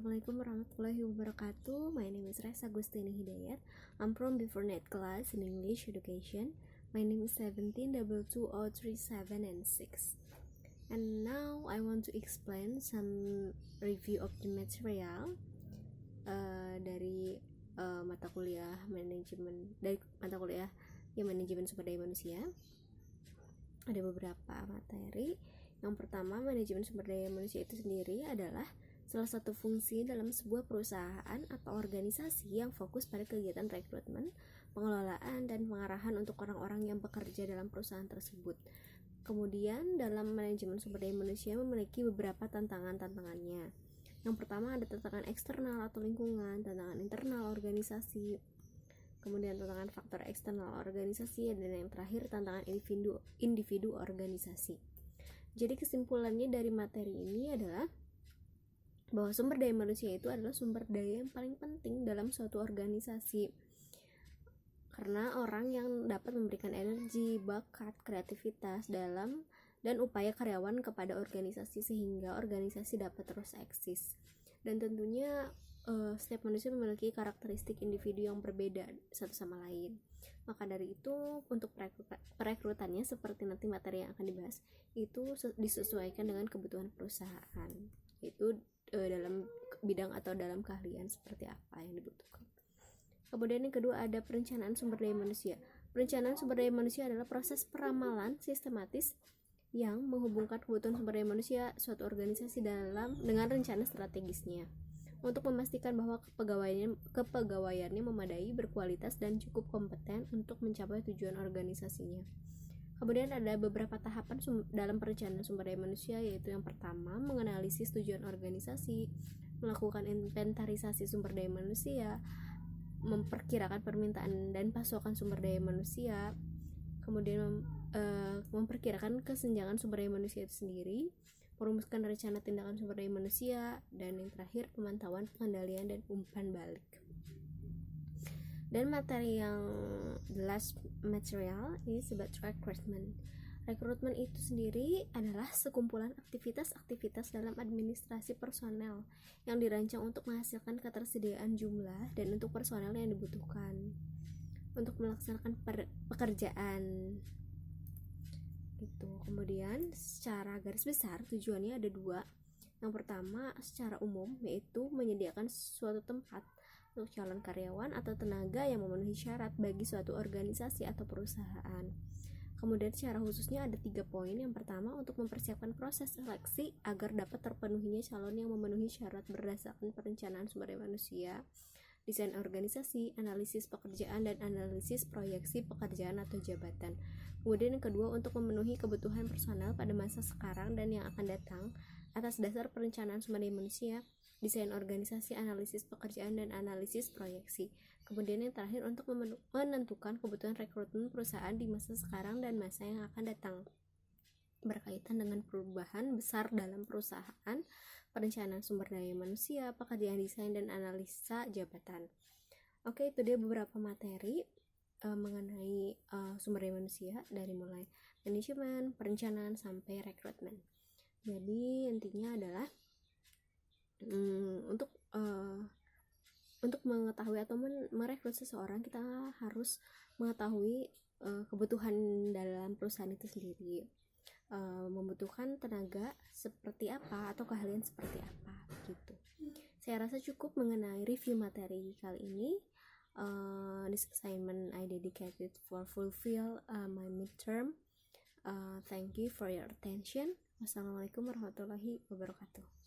Assalamualaikum warahmatullahi wabarakatuh. My name is Reza Agustini Hidayat. I'm from Before Net class in English Education. My name is 17220337 and 6. And now I want to explain some review of the material dari mata kuliah manajemen sumber daya manusia. Ada beberapa materi. Yang pertama, manajemen sumber daya manusia itu sendiri adalah salah satu fungsi dalam sebuah perusahaan atau organisasi yang fokus pada kegiatan rekrutmen, pengelolaan, dan pengarahan untuk orang-orang yang bekerja dalam perusahaan tersebut. Kemudian, dalam manajemen sumber daya manusia memiliki beberapa tantangannya. Yang pertama ada tantangan eksternal atau lingkungan, tantangan internal organisasi, kemudian tantangan faktor eksternal organisasi, dan yang terakhir tantangan individu organisasi. Jadi kesimpulannya dari materi ini adalah bahwa sumber daya manusia itu adalah sumber daya yang paling penting dalam suatu organisasi, karena orang yang dapat memberikan energi, bakat, kreativitas dan upaya karyawan kepada organisasi sehingga organisasi dapat terus eksis. Dan tentunya setiap manusia memiliki karakteristik individu yang berbeda satu sama lain. Maka dari itu untuk perekrutannya seperti nanti materi yang akan dibahas itu disesuaikan dengan kebutuhan perusahaan, itu dalam bidang atau dalam keahlian seperti apa yang dibutuhkan. Kemudian yang kedua ada perencanaan sumber daya manusia. Perencanaan sumber daya manusia adalah proses peramalan sistematis yang menghubungkan kebutuhan sumber daya manusia suatu organisasi dengan rencana strategisnya untuk memastikan bahwa kepegawaiannya memadai, berkualitas, dan cukup kompeten untuk mencapai tujuan organisasinya. Kemudian ada beberapa tahapan dalam perencanaan sumber daya manusia, yaitu yang pertama menganalisis tujuan organisasi, melakukan inventarisasi sumber daya manusia, memperkirakan permintaan dan pasokan sumber daya manusia, kemudian memperkirakan kesenjangan sumber daya manusia itu sendiri, merumuskan rencana tindakan sumber daya manusia, dan yang terakhir pemantauan, pengendalian, dan umpan balik. Dan materi yang the last material is about recruitment. Rekrutmen itu sendiri adalah sekumpulan aktivitas-aktivitas dalam administrasi personel yang dirancang untuk menghasilkan ketersediaan jumlah dan untuk personel yang dibutuhkan untuk melaksanakan pekerjaan gitu. Kemudian secara garis besar tujuannya ada dua. Yang pertama secara umum, yaitu menyediakan suatu tempat untuk calon karyawan atau tenaga yang memenuhi syarat bagi suatu organisasi atau perusahaan. Kemudian secara khususnya ada 3 poin. Yang pertama untuk mempersiapkan proses seleksi agar dapat terpenuhinya calon yang memenuhi syarat berdasarkan perencanaan sumber daya manusia, desain organisasi, analisis pekerjaan, dan analisis proyeksi pekerjaan atau jabatan. Kemudian yang kedua untuk memenuhi kebutuhan personal pada masa sekarang dan yang akan datang atas dasar perencanaan sumber daya manusia, desain organisasi, analisis pekerjaan, dan analisis proyeksi. Kemudian yang terakhir untuk menentukan kebutuhan rekrutmen perusahaan di masa sekarang dan masa yang akan datang berkaitan dengan perubahan besar dalam perusahaan, perencanaan sumber daya manusia, pekerjaan desain, dan analisa jabatan. Oke, itu dia beberapa materi mengenai sumber daya manusia dari mulai manajemen, perencanaan, sampai rekrutmen. Jadi intinya adalah untuk mengetahui atau merekrut seseorang, kita harus mengetahui kebutuhan dalam perusahaan itu sendiri, membutuhkan tenaga seperti apa atau keahlian seperti apa gitu. Saya rasa cukup mengenai review materi kali ini. This assignment I dedicated for fulfill my midterm. Thank you for your attention. Wassalamualaikum warahmatullahi wabarakatuh.